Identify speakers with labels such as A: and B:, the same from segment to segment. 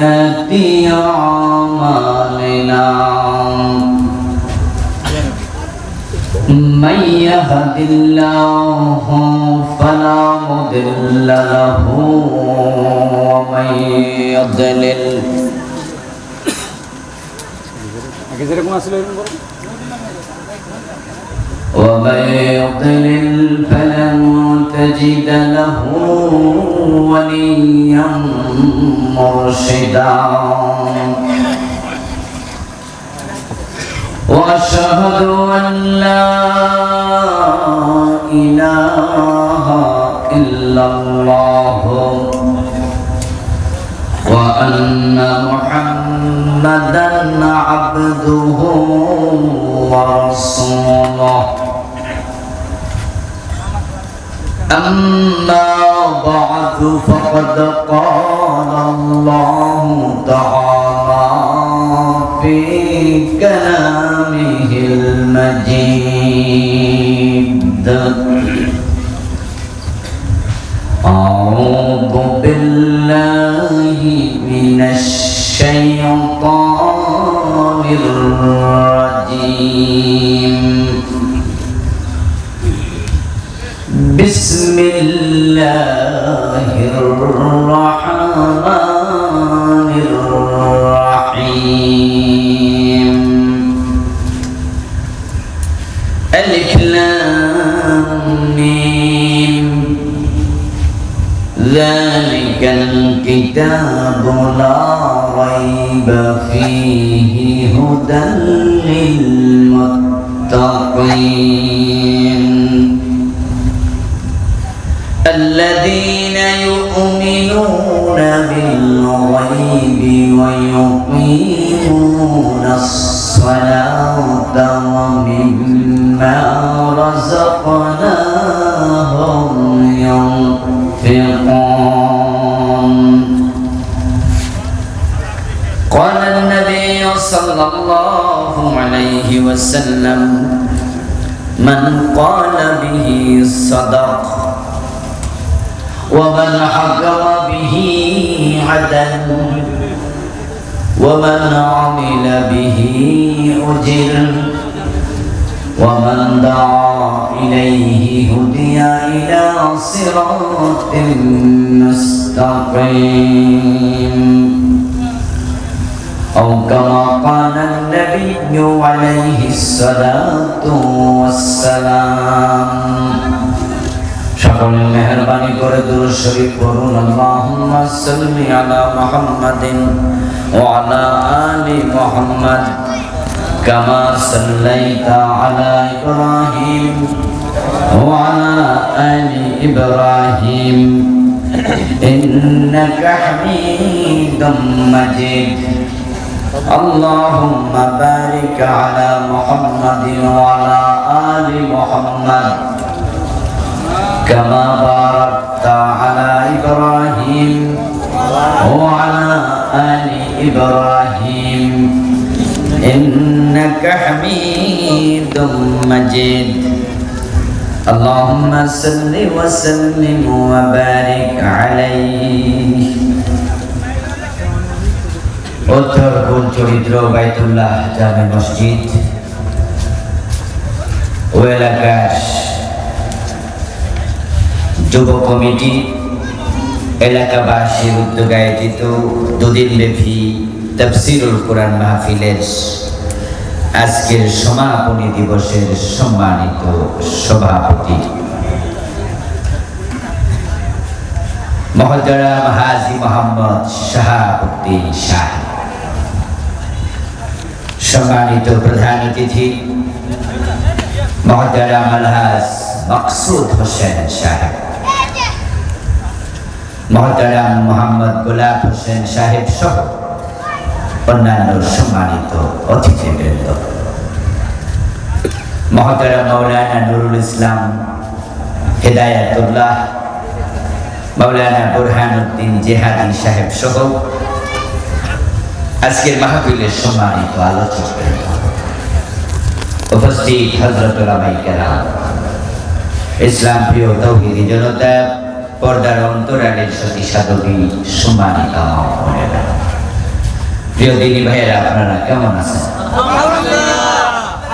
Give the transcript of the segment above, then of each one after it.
A: سيئات أعمالنا من يهد الله فلا مضل له ومن يضلل فلن تجد له وليا مرشدا وأشهد أن لا إله إلا الله وأن محمدا عبده ورسوله أما بعد فقد قال الله تعالى في كلامه المجيد أعوذ بالله من الشيطان الرجيم بسم الله الرحمن الرحيم ألف لام ميم ذلك الكتاب لا ريب فيه هدى للمتقين الذين يؤمنون بالغيب ويقيمون الصلاة ومما رزقناهم ينفقون قال النبي صلى الله عليه وسلم من قال به صدق ومن حكم به عدل ومن عمل به أجر ومن دعا إليه هدي إلى صراط مستقيم أو كما قال النبي عليه الصلاة والسلام সকল মেহেরবানি করে দুরূদ শরীফ পড়ুন আল্লাহুম্মা সাল্লি আলা মুহাম্মাদিন ওয়া আলা আলি মুহাম্মাদ কামা সাল্লাইতা আলা ইব্রাহিম ওয়া আলা আলি ইব্রাহিম ইন্নাকা হামিদুম মাজিদ আল্লাহুম্মা বারিক আলা মুহাম্মাদিন ওয়া আলা আলি মুহাম্মাদ كما باركت على إبراهيم وعلى آل إبراهيم إنك حميد مجيد اللهم صل وسلم وبارك عليه উত্তর কোন চরিত্র বাইতুল্লাহ জামে মসজিদ ও এলাকার যুব কমিটি এলাকাবাসীর উদ্যোগে আয়োজিত দুদিনব্যাপী তাফসীরুল কোরআন মাহফিলের আজকের সমাপনী দিবসের সম্মানিত সভাপতি মহতারাম হাজী মোহাম্মদ শাহাবুদ্দিন সাহেব, সম্মানিত প্রধান অতিথি মহতারাম আলহাজ মকসুদ হোসেন সাহেব, মহতারাম মোহাম্মদ গোলাপ হোসেন সাহেব সহ অন্যান্য সম্মানিত অতিথিবৃন্দ, মহতারাম মাওলানা নুরুল ইসলাম হেদায়াতুল্লাহ, মাওলানা বুরহানুদ্দিন জেহাদি সাহেব সহ আজকের মাহফিলের সম্মানিত আলোচক, উপস্থিত হযরত উলামায়ে কেরাম, ইসলাম প্রিয় তাওহীদি জনতা, পর্দার অন্তরালের সতী সাধবী, সম্মানিত মা বোনেরা, প্রিয় দিনী ভাইয়েরা, আপনারা কেমন আছেন?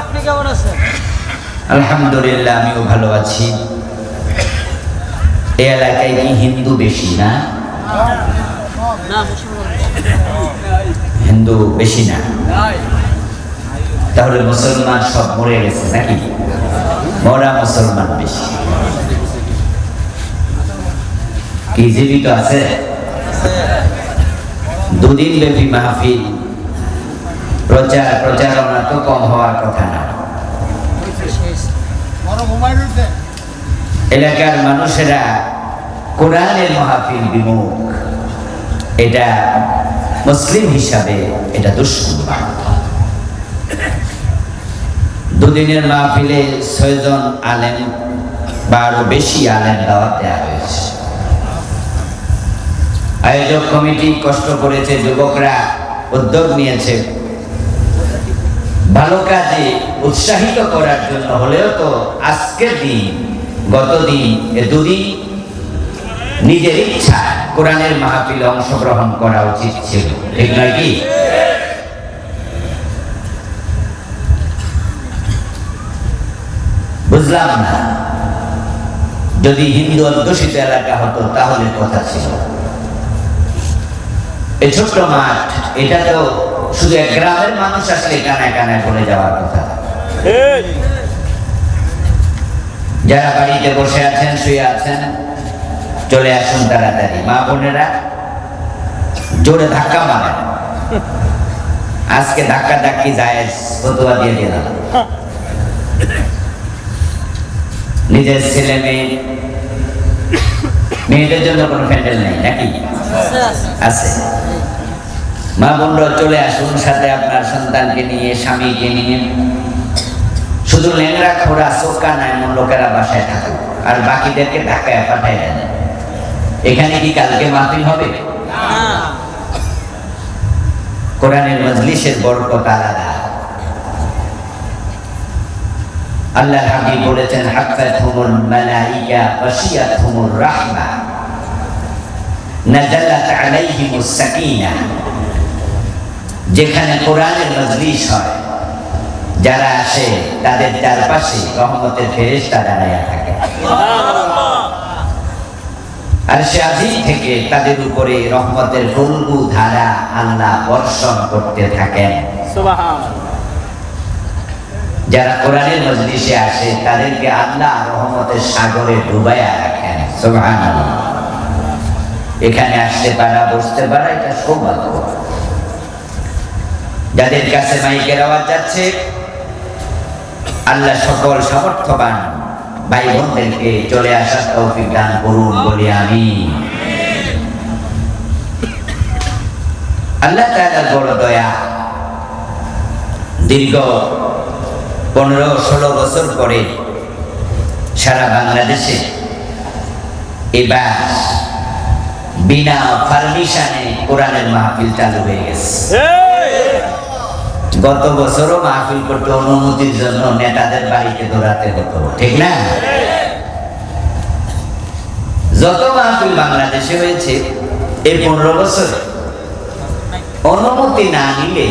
B: আপনি কেমন আছেন?
A: আলহামদুলিল্লাহ, আমিও ভালো আছি। এই এলাকায় কি হিন্দু বেশি না? হিন্দু বেশি না, তাহলে মুসলমান সব মরে গেছে নাকি? মরা মুসলমান বেশি, কি জীবিত আছে? দুদিন ব্যাপী মাহফিল, প্রচারণা তো কম হওয়ার কথা না। এলাকার মানুষেরা কোরআনের মাহফিল বিমুখ, এটা মুসলিম হিসাবে এটা দুঃসংবাদ। দুদিনের মাহফিলে 6 জন আলেম বা আরো বেশি আলেম দাওয়াত দেওয়া হয়েছে। আয়োজক কমিটি কষ্ট করেছে, যুবকরা উদ্যোগ নিয়েছে, ভালো কাজে উৎসাহিত করার জন্য হলেও তো আজকের দিন, গত দিন, এ দুদিন নিজের ইচ্ছা কোরআনের মাহফিলে অংশগ্রহণ করা উচিত ছিল, ঠিক নয় কি? বুঝলাম না, যদি হিন্দু অধ্যুষিত এলাকা হতো তাহলে কথা ছিল। এই ছোট্ট মাঠ, এটা তো শুধু এক গ্রামের মানুষ আসলে কানায় কানায় পড়ে যাওয়ার কথা। যারা বাড়িতে বসে আছেন, শুয়ে আছেন, চলে আসুন তাড়াতাড়ি। মা বোনেরা জোরে ধাক্কা মারেন, আজকে ধাক্কা ধাক্কি জায়েজ, ফতোয়া দিয়ে দিলাম। নিজের ছেলে মেয়েদের জন্য কোনো প্যান্ডেল নেই নাকি? আছে। মা বোনরা চলে আসুন, সাথে আপনার সন্তানকে নিয়ে, স্বামীকে নিয়ে। শুধু ল্যাংড়া খোড়া চোখা নাই এমন লোকেরা বাসায় থাকুক, আর বাকিদেরকে ঢাকায় পাঠায় দেন। এখানে কি কালকে মাহফিল হবে? কোরআনের মজলিসের বরকত আলাদা। আল্লাহর হাবিব বলেছেন, হাফাতহুমুল মালাইকা ওয়াশিয়াতহুমুর রাহমা নাযালাত আলাইহিমুস সাকিনা। যেখানে কোরআনের মজলিস হয়, যারা আসে তাদের চারপাশে রহমতের ফেরেশতা দাঁড়ায়া থাকে। আর সে আজিম থেকে তাদের উপরে রহমতের ফুলগু ধারা আল্লাহ বর্ষণ করতে থাকেন। সুবহানাল্লাহ। যারা কোরআনের মজলিসে আসে তাদেরকে আল্লাহ রহমতের সাগরে ডুবাইয়া রাখেন। সুবহানাল্লাহ। এখানে আসতে পারা, বসতে পারা, এটা সৌভাগ্য। যাদের কাছে মাইকের আওয়াজ যাচ্ছে, আল্লাহ সকল সামর্থ্যবান ভাই বোনদেরকে চলে আসার তৌফিক দান করুন, বলি আমিন। আল্লাহ তাআলার বড় দয়া, দীর্ঘ 15-16 বছর পরে সারা বাংলাদেশে এবার বিনা পারমিশনে কোরআনের মাহফিল চালু হয়ে গেছে। গত বছরও মাহফিল করতে অনুমতির জন্য নেতাদের বাড়িতে দৌড়াতে হতো, ঠিক না? যত মাহফিল বাংলাদেশে হয়েছে এই 15 বছর, অনুমতি না নিলে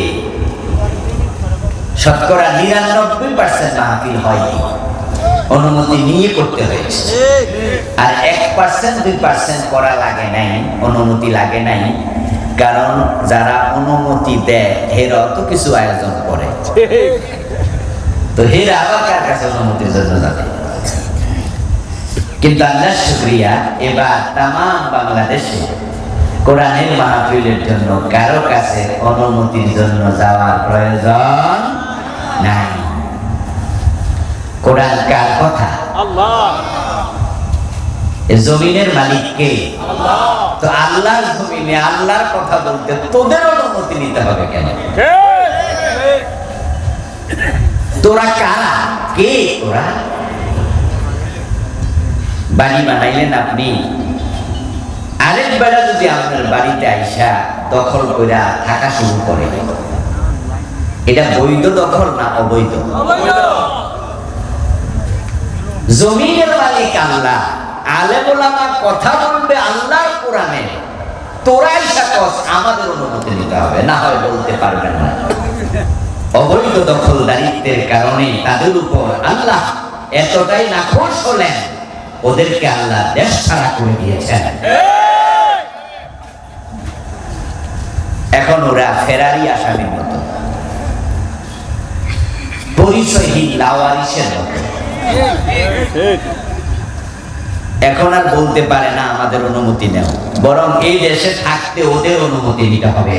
A: শতকরা 99% মাহফিল হয়নি, অনুমতি নিয়ে করতে হয়েছে। আর 1% 2% করা লাগে নাই, অনুমতি লাগে নাই। কারণ যারা অনুমতি দেয় হেরা তো কিছু আয়োজন করে, তো হেরা আবার কার কাছে অনুমতির জন্য যাবে? কিন্তু আল্লাহ শুকরিয়া, এবার তামাম বাংলাদেশে কোরআনের মাহফিলের জন্য কারো কাছে অনুমতির জন্য যাওয়ার প্রয়োজন নাই। কোরআন কার কথা? আল্লাহ। জমিনের মালিক কে? আল্লাহ। তো আল্লাহর জমিনে আল্লাহর কথা বলতে তোদের অনুমতি নিতে হবে কেন? তোরা কারা? কে তোরা? বাড়ি বানাইলেন আপনি, আরেক বেলা যদি আপনার বাড়িতে আইসা দখল কইরা থাকা শুরু করে, এটা বৈধ দখল না অবৈধ? জমিনের মালিক আল্লাহ, আলেম ওলামা কথা বলবে আল্লাহর কোরআনে, তোরাই সাকস আমাদের অনুমতি নিতে হবে, না হয় বলতে পারবেন না। অবৈধ দখলদারিত্বের কারণে তাদের উপর আল্লাহ এতটাই নাখোশ হলেন, ওদেরকে আল্লাহ দেশ ছাড়া করে দিয়েছেন। এখন ওরা ফেরারি আসামির মতো, পরিচয়হীন লাওয়ারিসের মতো। এখন আর বলতে পারে না আমাদের অনুমতি নেও, বরং এই দেশে থাকতে ওদের অনুমতি নিতে হবে।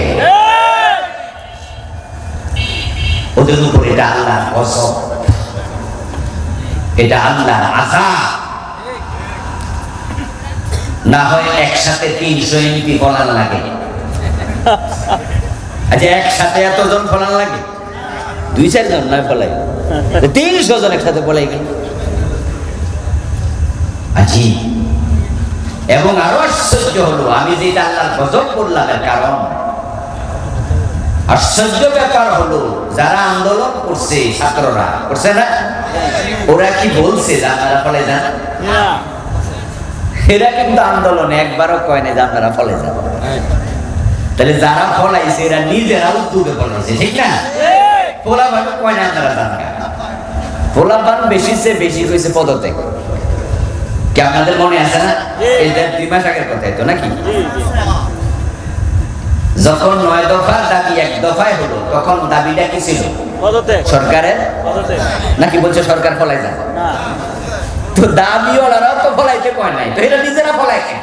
A: ওদের উপর এটা আল্লাহর গজব, এটা আল্লাহর আযাব। না হয় একসাথে 300 এমপি ফলান লাগে। আচ্ছা, একসাথে এতজন ফলান লাগে? 2-4 জন নয় ফলাই, 300 জন একসাথে ফলাই গেল। আজি এবং আরো আশ্চর্য হলো, আমি যেটা আল্লাহর গজব করলাম এর কারণ, আশ্চর্য ব্যাপার হলো যারা আন্দোলন করছে, ছাত্ররা করছে না, ওরা কি বলছে যে আপনারা ফলে যান? এরা কিন্তু আন্দোলনে একবারও কয় না যে আপনারা ফলে যান। তাহলে যারা ফলাইছে এরা নিজেরা উদ্যোগে ফলাইছে, ঠিক না? পোলাপান কয় না আপনারা যান। পোলাপান বেশি চেয়ে বেশি হয়েছে পদত্যাগ। কি আপনাদের মনে আছে না? এটা 2 মাস আগের কথাই তো নাকি? যখন 9 দফার দাবি 1 দফায় হলো, তখন দাবিটা কি ছিল? সরকারের নাকি বলছে সরকার ফলাই যান? তো দাবিওয়ালারাও তো ফলাইতে কয় নাই, তো এরা নিজেরা ফলাই কেন?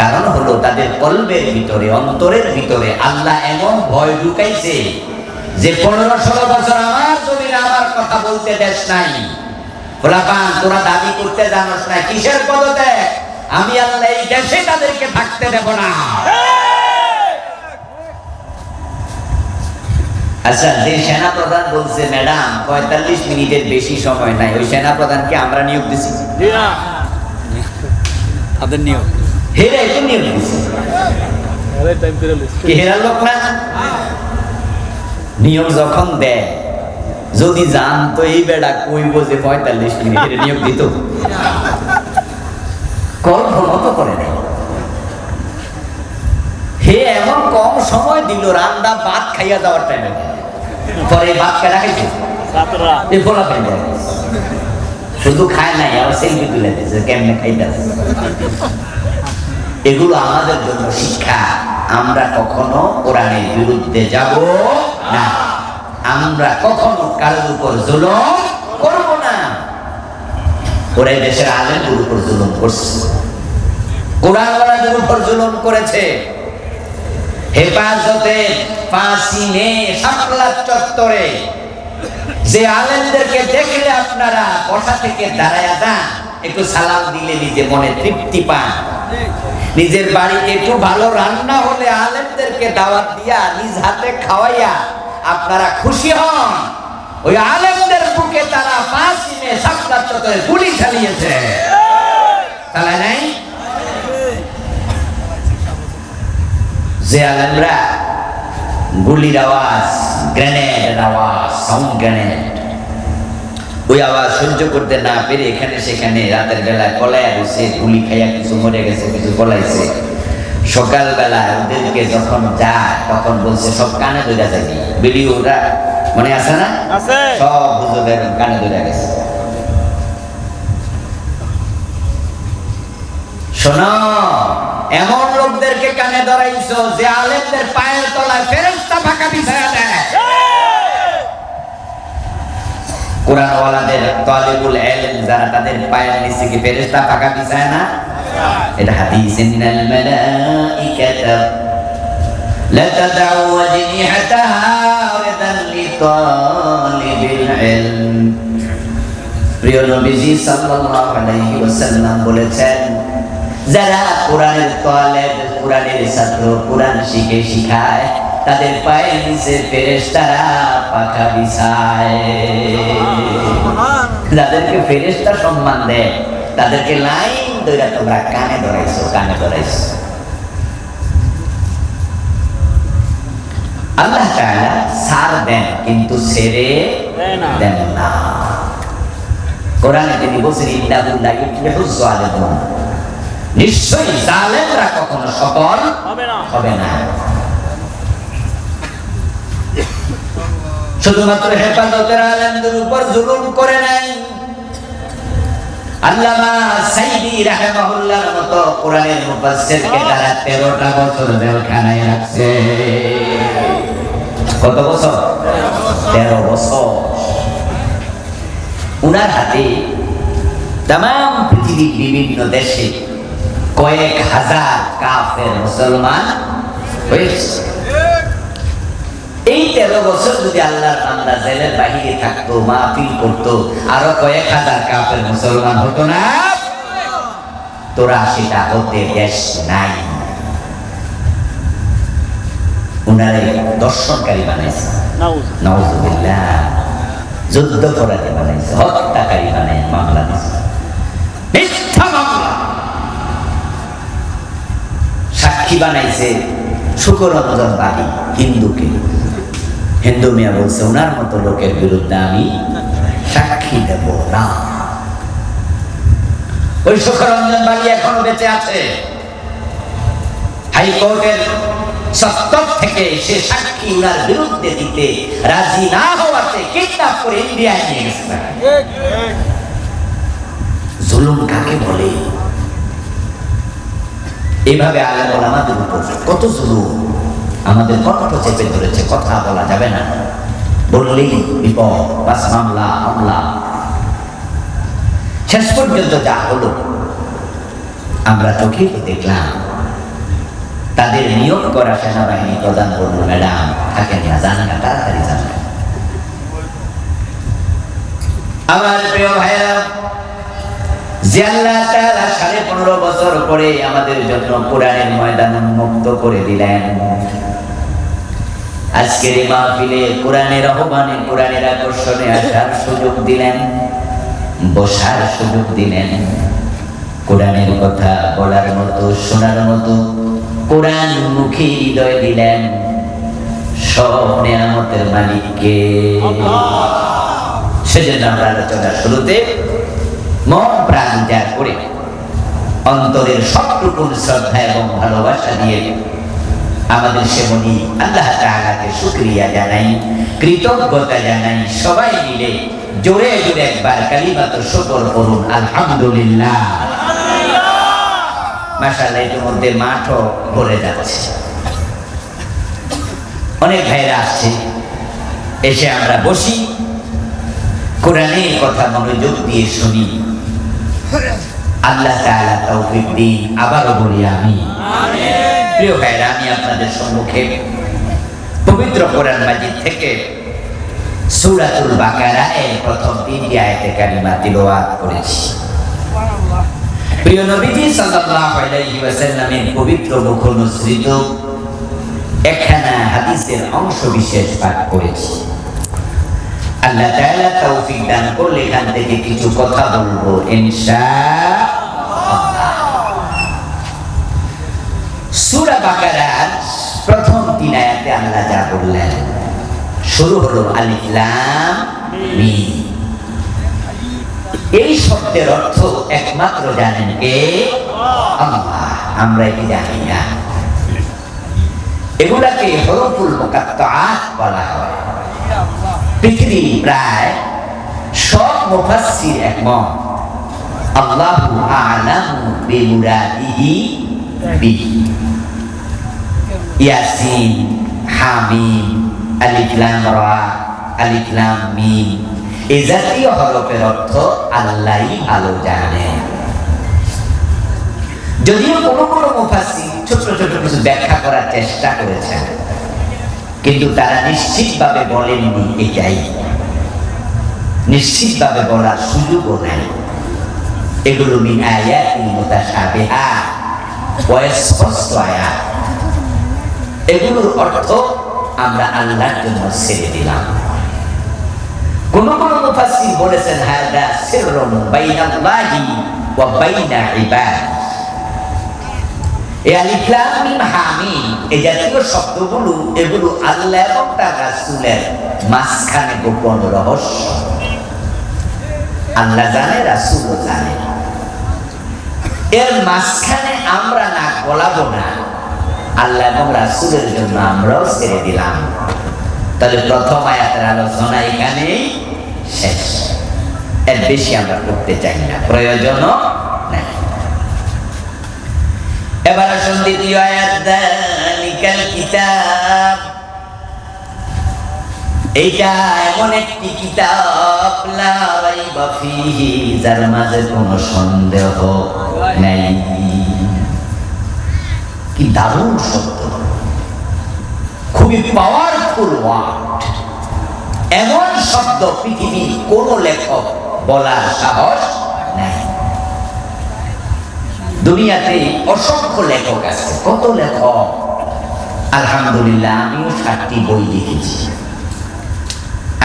A: কারণ হলো তাদের কলবের ভিতরে, অন্তরের ভিতরে আল্লাহ এমন ভয় ঢুকাইছে যে 15-16 বছর আমার জমিনে আমার কথা বলতে দেশ নাই। পোলাপান তোরা দাবি করতে জানোস না, কিসের পদত্যাগ? আমি আল্লাহ এই দেশে তাদেরকে থাকতে দেব না। আচ্ছা, যে সেনা প্রধান বলছে ম্যাডাম 45 মিনিটের বেশি সময় নাই, ওই সেনা প্রধানকে আমরা নিয়োগ দিছি?
B: আপনাদের নিয়োগ
A: হেরাই তো নিয়োগ দিছি, কি হেরার লোক না? নিয়োগ যখন দেয়, যদি জানতো এই বেড়া কইব যে 45 মিনিটের নিয়োগ দিত, কল্পনা তো করে নাই। হে এমন কম সময় দিল, রান্না ভাত খাইয়া যাওয়ার টাইমে, পরে ভাত কেনা খাইছে এই ফোলা খাই যায়, শুধু খায় নাই, আবার সেলফি তুলে দিয়েছে কেমনে খাইতে। এগুলো আমাদের জন্য শিক্ষা। আমরা কখনো কোরআনের বিরুদ্ধে যাব না, আমরা কখনো কারোর উপর জুলুম করব না। ওরা দেশের আলেমদের উপর জুলুম করছে, কোরআনওয়ালাদের উপর জুলুম করেছে। হেফাজতে 5 মে শাপলা চত্বরে যে আলেমদেরকে দেখলে আপনারা বসা থেকে দাঁড়ায়া যান, একটু সালাম দিলে নিজে মনে তৃপ্তি পান। নিজের বাড়িতে একটু ভালো রান্না হলে আলেমদেরকে দাওয়াত দিয়া নিজ হাতে খাওয়াইয়া আপনারা খুশি হন। ওই আলেমদের বুকে তারা 5 মে শাপলা চত্বরে গুলি চালিয়েছে, চালায় নাই? যে আলেমরা গুলির আওয়াজ, গ্রেনেডের আওয়াজ, সাউন্ড গ্রেনেড, ওই আওয়াজ সহ্য করতে না পেরে এখানে সেখানে রাতের বেলায় পলায়া রয়েছে, গুলি খাইয়া কিছু মরে গেছে, কিছু পলাইছে। সকালবেলা ওদেরকে যখন যায় তখন বলছে সব কানে ধরে যাবে, ভিডিওটা মনে আছে না? সব হুজুরের কানে ধরে গেছে। শোনো, এমন লোকদেরকে কানে ধরাইছো যে আলেমদের পায়ের তলায় ফেরেশতা ফাঁকা বিছায়া দেয়। কোরআনওয়ালাদের তালিবুল ইলম যারা, তাদের পায়ের নিচে কি ফেরেশতা ফাঁকা বিছায় না? এটা হাদিস, ইন্নাল মালাইকাতা লা তাদউ ওয়াজনিহাতাহা ওয়াদান লিতালিবিল ইলম। প্রিয় নবীজি সাল্লাল্লাহু আলাইহি ওয়াসাল্লাম বলেছেন, যারা কোরআনের তালেব, কোরআনের ছাত্র, কোরআন শিখে শিখায়, তাদের পায়ের নিচে ফেরেশতারা পাখা বিছায়। যাদেরকে ফেরেশতা সম্মান দেয় তাদেরকে লাইন ধরে তোমরা কানে ধরাইছো, কানে ধরাইছো। আল্লাহ তাআলা ছাড় দেন কিন্তু ছেড়ে দেন না। কোরআনে তিনি বলছেন ইন্নাহু লা ইফলিহুজ জালিমুন, নিশ্চয়ই জালেমরা কখনো সফল হবে না। শুধুমাত্র হেফাজতের আলেমদের উপর জুলুম করে নাই, আল্লামা সাইদি রাহিমাহুল্লাহর মতো কোরআনের মুফাসসিরকে তারা 13টা বছর জেলখানায় রাখছে। কত বছর? 13 বছর। উনার হাতে तमाम পৃথিবীর বিভিন্ন দেশে কয়েক হাজার কাফের মুসলমান হয়েছে। এই 13 বছর যদি আল্লাহর বান্দা জেলের বাহিরে থাকতো, মাহফিল করতো, আরো কয়েক হাজার কাফের মুসলমান হতো না? তোরা সেটা হতে দেশ নাই। উনারে দর্শনকারী বানাইছে, নাউজুবিল্লাহ, যুদ্ধপরাধী বানাইছে, হত্যাকারী বানায় মামলা দিছে, মিথ্যা মামলা। সাক্ষী বানাইছে শুকররঞ্জন বাদী হিন্দুকে। হিন্দু মিয়া বলছে ওনার মতো লোকের বিরুদ্ধে আমি সাক্ষী দেব না। ওই শুকররঞ্জন বাদী এখনো বেঁচে আছে। হাইকোর্টের সত্তর থেকে সে সাক্ষী উনার বিরুদ্ধে দিতে রাজি না হওয়াতে কিডন্যাপ করে ইন্ডিয়ায় নিয়ে গেছে। জুলুম কাকে বলে? এইভাবে আলেম ওলামাদের উপর কত জুলুম আমাদের কণ্ঠ চেপে ধরেছে, কথা বলা যাবে না, বললেই বিপদ, বাস মামলা হামলা। শেষ পর্যন্ত যা হলো আমরা চোখে দেখলাম। তাদের নিয়োগ করা সেনাবাহিনী প্রধান বলল, ম্যাডাম থাকেন না, জান না, তাড়াতাড়ি যান। আমার প্রিয় ভাইরা, যে আল্লাহ তাআলা 15.5 বছর পরে আমাদের জন্য কোরআনের ময়দান উন্মুক্ত করে দিলেন, আজকের এই মাহফিলে কোরআনের আহ্বানে, কোরআনের আকর্ষণে আসার সুযোগ দিলেন, বসার সুযোগ দিলেন, কোরআনের কথা বলার মতো, শোনার মতো কোরআন মুখী হৃদয় দিলেন। সব নিয়ামতের মালিককে। সেজন্য আমরা আলোচনার শুরুতে মন প্রাণ ত্যাগ করে অন্তরের সবটুকু শ্রদ্ধা এবং ভালোবাসা দিয়ে আমাদের সেবনী আল্লাহ তাআলাকে শুকরিয়া জানাই, কৃতজ্ঞতা জানাই। সবাই মিলে জোরে জোরে একবার কালিমাতুশ শুকর করুন, আলহামদুলিল্লাহ। মাশাআল্লাহ, ইতিমধ্যে মাঠও ভরে যাচ্ছে, অনেক ভাইরা আসছে। এসে আমরা বসি, কোরআনের কথা মনোযোগ দিয়ে শুনি। আল্লাহ তাআলা তৌফিক দিন। আবারও বলি আমিন। প্রিয় ভাইরা, আমি আপনাদের সম্মুখে পবিত্র কোরআন মাজিদ থেকে সূরাতুল বাকারার প্রথম 3টি আয়াতে কারিমা তিলাওয়াত করেছি। প্রিয় নবীজি সাল্লাল্লাহু আলাইহি ওয়াসাল্লামের পবিত্র মুখ অনুসৃত একখানা হাদিসের অংশ বিশেষ পাঠ করেছি। আল্লাহ তাআলা তৌফিক দান করলে এখান থেকে কিছু কথা বলবো ইনশাআল্লাহ। সূরা বাকারার প্রথম 3 আয়াতে আল্লাহ যা বললেন, শুরু হলো আলিফ লাম মিম। এই শব্দের অর্থ একমাত্র জানেন কে? আল্লাহ। আমরা কি জানি না। এগুলাকে হরফুল মুকাত্তাআত বলা হয়। পৃথিবীর প্রায় সব মুফাসসির একমত, আল্লাহু আ'লামু বিমুরাদিহি বিহি। ইয়াসিন, হামিম, আলিফ লাম রা, আলিফ লাম মিম, এই জাতীয় হরফের অর্থ আল্লাহই ভালো জানেন। যদিও কোনো কোনো মুফাসসির ছোট ছোট কিছু ব্যাখ্যা করার চেষ্টা করেছেন, কিন্তু তারা নিশ্চিতভাবে বলেননি এটাই। নিশ্চিতভাবে বলার সুযোগও নাই। এগুলো মিন আয়াতিল মুতাশাবিহাত, স্পষ্ট আয়াত। এগুলোর অর্থ আমরা আল্লাহর জন্য ছেড়ে দিলাম। কোন কোন মুফাসসির বলেছেন হাদা সিররুন বাইনাল্লাহি ওয়া বাইনা ইবাদ। এই আলিফ লাম মিম হা মিম এই জাতীয় শব্দগুলো, এগুলো আল্লাহ এবং তার রাসূলের মাঝখানে গোপন রহস্য। আল্লাহ জানে, রাসূলও জানে। এর মাঝখানে আমরা না গলাবো না, আল্লাহ এবং রাসূলের জন্য আমরাও ছেড়ে দিলাম। তাহলে প্রথম আয়াতের আলোচনা এখানেই শেষ। এর বেশি আমরা করতে চাই না, প্রয়োজনও নাই। এবার আসুন দ্বিতীয় আয়াত, যালিকাল কিতাব। এইটা এমন একটি কিতাব, লা রাইবা ফীহি, যার মাঝে কোনো সন্দেহ নাই। কি দারুণ শব্দ, খুবই পাওয়ারফুল ওয়ার্ড। এমন শব্দ পৃথিবীর কোন লেখক বলার সাহস নাই। দুনিয়াতে অসংখ্য লেখক আছে, কত লেখক। আলহামদুলিল্লাহ আমিও 7টি বই লিখেছি।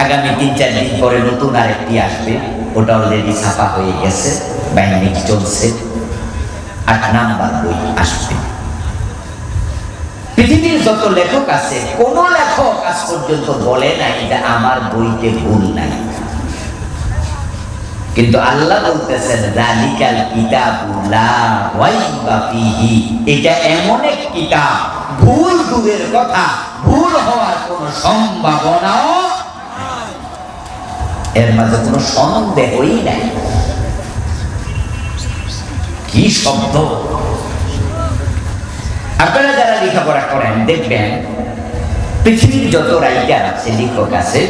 A: আগামী 3-4 দিন পরে নতুন আরেকটি আসবে, ওটা অলরেডি ছাপা হয়ে গেছে, বাইন্ডিং চলছে। 8 নাম্বার বই আসবে। পৃথিবীর যত লেখক আছে, কোন লেখক আজ পর্যন্ত বলে নাই যে আমার বইতে ভুল নাই। কিন্তু আল্লাহ বলতেছেন যালিকাল কিতাবু লা রাইবা ফীহি, এটা এমন এক কিতাব, ভুল দূরের কথা, ভুল হওয়ার কোনো সম্ভাবনাও, এর মাঝে কোনো সন্দেহই নাই। কি শব্দ! আপনারা যারা লেখাপড়া করেন দেখবেন পৃথিবীর যত রাইটার আছে, লেখক আছে,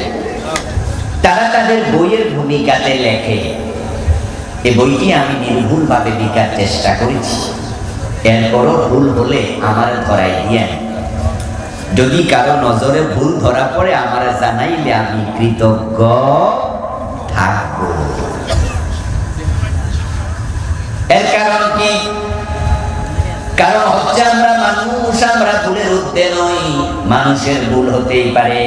A: তারা তাদের বইয়ের ভূমিকাতে লেখে। এই বইটি আমি নির্ভুলভাবে লেখার চেষ্টা করেছি, এরপরও ভুল হলে আমার ধরাই দিয়েন। যদি কারো নজরে ভুল ধরা পড়ে আমার জানাইলে আমি কৃতজ্ঞ থাকব। এর কারণ কি? কারণ হচ্ছে আমরা মানুষ, আমরা ভুলের ঊর্ধ্বে নই। মানুষের ভুল হতেই পারে,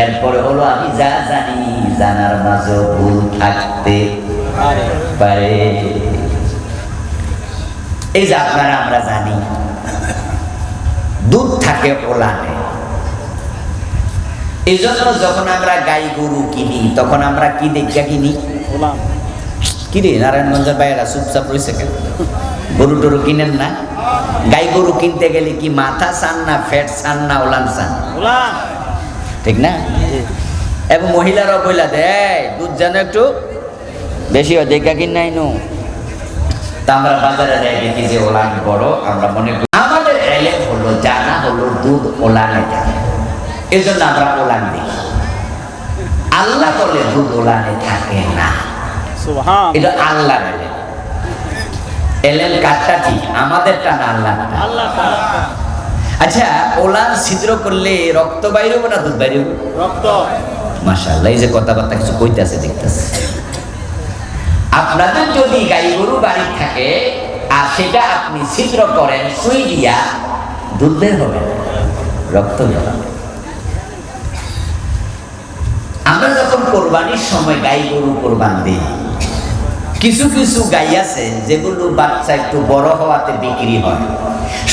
A: এরপরে হলো আমি যা জানি, জানার মাঝে ভুল থাকতে পারে। এই যে আপনারা আমরা জানি দুধ থাকে ওলানে, এই জন্য যখন আমরা গাই গরু কিনি তখন আমরা কি দেখা কিনি? কি রে নারায়ণগঞ্জের বাইরা চুপচাপ রয়েছে কেন? গরু টরু কিনেন না? গাই গরু কিনতে গেলে কি মাথা চান না ফ্যাট চান না ওলান চান? ঠিক না? এবং মহিলারাও বইলা দেয় দুধ যেন একটু বেশি হয়, দেখা কিন নাই নু। তা আমরা বাজারে যাই দেখি যে ওলান বড়, আমরা মনে করি আমাদের এলেম হলো, জানা হলো দুধ ওলানে থাকে, এই জন্য আমরা ওলান দেখি। আল্লাহ বলে দুধ ওলানে থাকে না, এটা আল্লাহ এলেম। এলেম কারটা ঠিক, আমাদেরটা না আল্লাহটা। আচ্ছা, ওলান ছিদ্র করলে রক্ত বাইরে হবে না দুধ বাইরে হবে? রক্ত। মাশাআল্লাহ, এই যে কথাবার্তা কিছু কইতাছে দেখতেছে। আপনাদের যদি গাই গরু বাড়ি থাকে আর সেটা আপনি ছিদ্র করেন সুই দিয়া, দুধ বের হবে, রক্ত বের হবে। আমরা যখন কোরবানির সময় গাই গরু কোরবান দিই, কিছু কিছু গাই আছে যেগুলো বাচ্চা একটু বড় হওয়াতে বিক্রি হয়।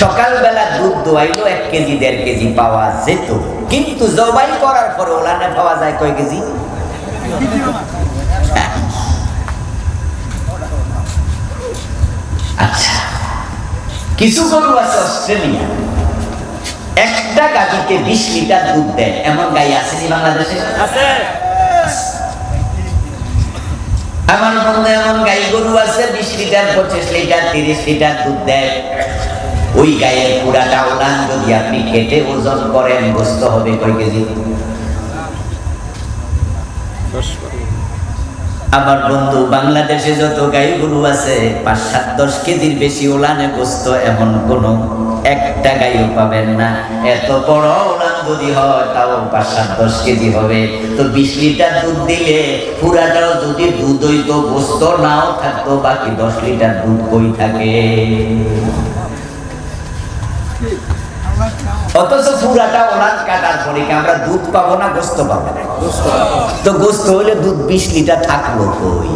A: সকালবেলা দুধ দোয়াইলো 1 কেজি 1.5 কেজি পাওয়া যেত, কিন্তু জবাই করার পরে ওলানে পাওয়া যায় কয় কেজি? আচ্ছা, কিছু গরু আছে অস্ট্রেলিয়া, একটা গাভীকে 20 লিটার দুধ দেয়, এমন গাই আছে কি বাংলাদেশে? আছে। আমার বন্ধু এমন গাই গরু আছে 20 লিটার 25 লিটার 30 লিটার দুধ দেয়। ওই গায়ের পুরাটা ওলান যদি আপনি কেটে ওজন করেন, গোস্ত হবে কয় কেজি? আমার বন্ধু বাংলাদেশে যত গাই গরু আছে 5-7-10 কেজির বেশি ওলানে গোস্ত এমন কোন একটা গাইও পাবেন না। এত বড় ওলান যদি হয় তাও 5-7-10 কেজি হবে। তো 20 লিটার দুধ দিলে পুরাটাও যদি দুধ হইতো, গোস্ত নাও থাকতো, বাকি 10 লিটার দুধ কই থাকে? অথচ পুরাটা ওলান কাটার পরে কি আমরা দুধ পাবো না গোস্ত পাবো? তো গোস্ত হইলে দুধ 20 লিটার থাকলো কই?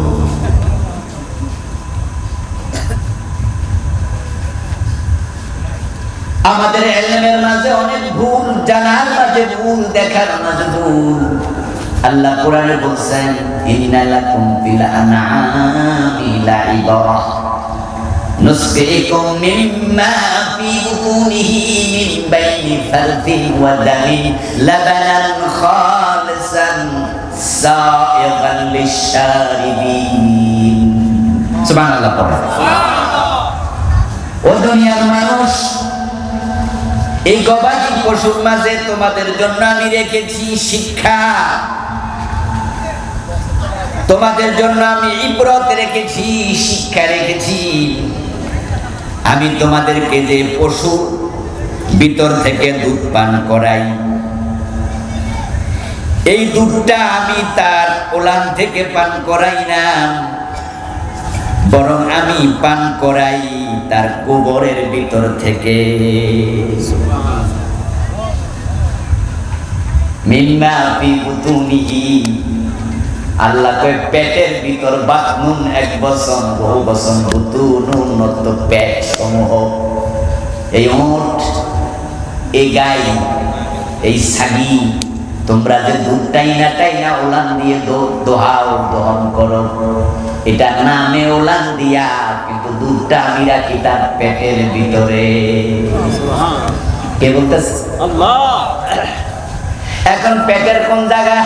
A: আমাদের ইলমের মাঝে অনেক ভুল, জানার মাঝে ভুল, দেখার মাঝে ভুল। আল্লাহ কোরআনে বলছেন ইন্না লাকুম ফিল আনআমি লাইবা, نسقيكم مما في بطونه من بين فرث ودم لبنا خالصا سائغا للشاربين سبحان الله ও দুনিয়ার মানুষ, এই গবাদি পশুর মাঝে তোমাদের জন্য আমি রেখেছি শিক্ষা, তোমাদের জন্য আমি ইবরত রেখেছি, শিক্ষা রেখেছি। আমি তোমাদেরকে যে পশু ভিতর থেকে দুধ পান করাই, এই দুধটা আমি তার ওলান থেকে পান করাই না, বরং আমি পান করাই তার গোবরের ভিতর থেকে। মিম্মা ফি বুতুনিহি, আল্লাহ কয় পেটের ভিতর, বাতনুন এক বচন, বহু বচন, বুতুনুন অর্থ পেট সমূহ। এই উট, এই গাই, এই ছাগি, তোমরা যে দুধ টাইনা ওলান দিয়ে দোহাও, দহন করো, এটা নামে ওলান দিয়া, কিন্তু দুধটা আমি রাখি তার পেটের ভিতরে। কে বলতেছে? আল্লাহ। এখন পেটের কোন জায়গা?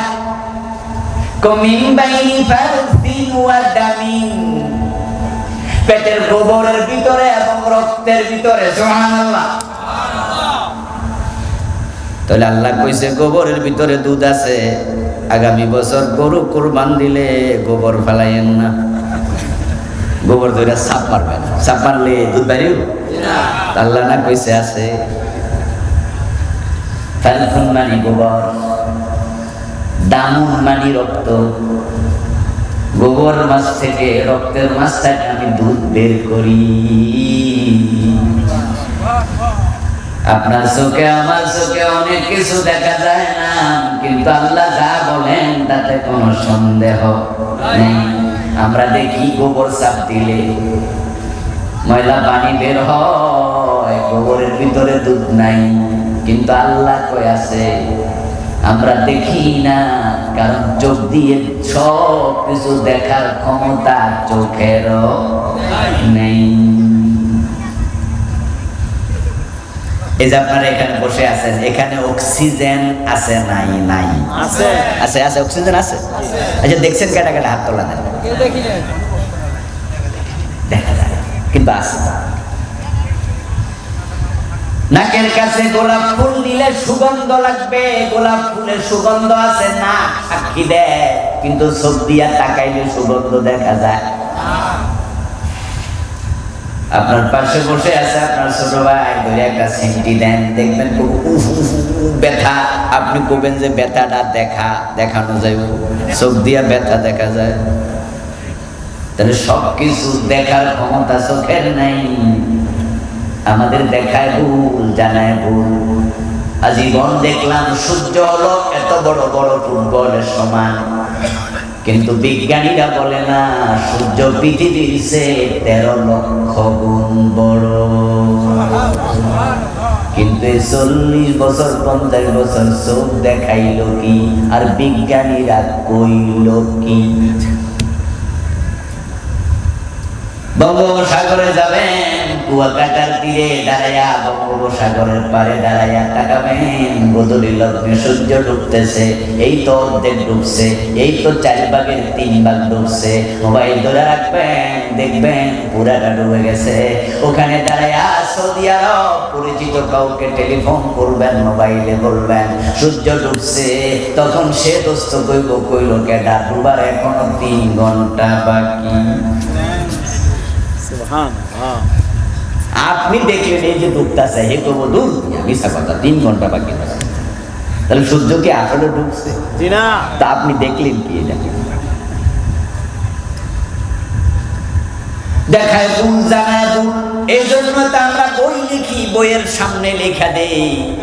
A: মিন বাইনি ফারসিন ওয়া দামিন, পেটের গোবরের ভিতরে এবং রক্তের ভিতরে। সুবহানাল্লাহ। তাহলে আল্লাহ কইছে গোবরের ভিতরে দুধ আছে, আগামী বছর গরু কুরবান দিলে গোবর ফেলাইয়েন না, গোবর ধরে সাপ মারবেন, সাপ মারলে দুধ বাড়িও না। আল্লাহ না কইছে আছে, ফারসুন মানে গোবর, দামুন মানে রক্ত, গোবর মাছ থেকে, রক্তের মাছ থেকে আমি দুধ বের করি। আপনার চোখে আমার চোখে অনেক কিছু দেখা যায় না, কিন্তু আল্লাহ যা বলেন তাতে কোনো সন্দেহ নেই। আমরা দেখি গোবর চাপ দিলে ময়লা পানি বের হয়, গোবরের ভিতরে দুধ নাই, কিন্তু আল্লাহ কই আছে আমরা দেখি না, কারণ চোখ দিয়ে সব কিছু দেখার ক্ষমতা চোখেরও নেই। এই যে আপনারা এখানে বসে আছেন, এখানে অক্সিজেন আছে নাই? নাই, আছে আছে আছে, অক্সিজেন আছে। আচ্ছা দেখছেন কেটা কেটা? হাত তোলা দেন, দেখা যায় কিন্তু আছে। নাকের কাছে গোলাপ ফুল দিলে সুগন্ধ লাগবে, গোলাপ ফুলের সুগন্ধ আছে, না সাক্ষী দেয়, কিন্তু চোখ দিয়া তাকাইলে সুগন্ধ দেখা যায়। আপনার পাশে বসে আছে আপনার ছোট ভাই, ধরে একটা সিমটি দেন, দেখবেন ব্যথা, আপনি কবেন যে ব্যথাটা দেখানো যায়, চোখ দিয়া ব্যথা দেখা যায়। তাহলে সবকিছু দেখার ক্ষমতা চোখের নাই, আমাদের দেখায় ভুল, জানায় ভুল। আজীবন দেখলাম সূর্য হলো এত বড় বড় ফুটবলের সমান, কিন্তু বিজ্ঞানীরা বলে না সূর্য পৃথিবীর চেয়ে 13 লক্ষ গুণ বড়। কিন্তু 40 বছর 50 বছর চোখ দেখাইল কি, আর বিজ্ঞানীরা কইল কি? বঙ্গোপসাগরে যাবেন, কুয়াকাটার তীরে দাঁড়াইয়া, বঙ্গোপসাগরের পারে দাঁড়াইয়া তাকাবেন, গোধূলি লগ্নে সূর্য ডুবতেছে, এই তো অর্ধেক ডুবছে, এই তো 4 ভাগের 3 ভাগ ডুবছে। মোবাইল ধরে রাখবেন, দেখবেন পুরাটা ডুবে গেছে। ওখানে দাঁড়াইয়া সৌদি আরব পরিচিত কাউকে টেলিফোন করবেন, মোবাইলে বলবেন সূর্য ডুবছে, তখন সে দোস্ত কইল কেডা, ডুবার এখনো 3 ঘন্টা বাকি। আপনি দেখলেন এই যে ডুবতেছে, হে তো দূর মিশা কথা, 3 ঘন্টা বাকি। তাহলে সূর্য কি আসলে ডুবছে? তা আপনি দেখলেন কি? এটা দেখায় ভুল, জানায় ভুল। এই জন্য তো আমরা বই লিখি, বইয়ের সামনে লেখা দেই,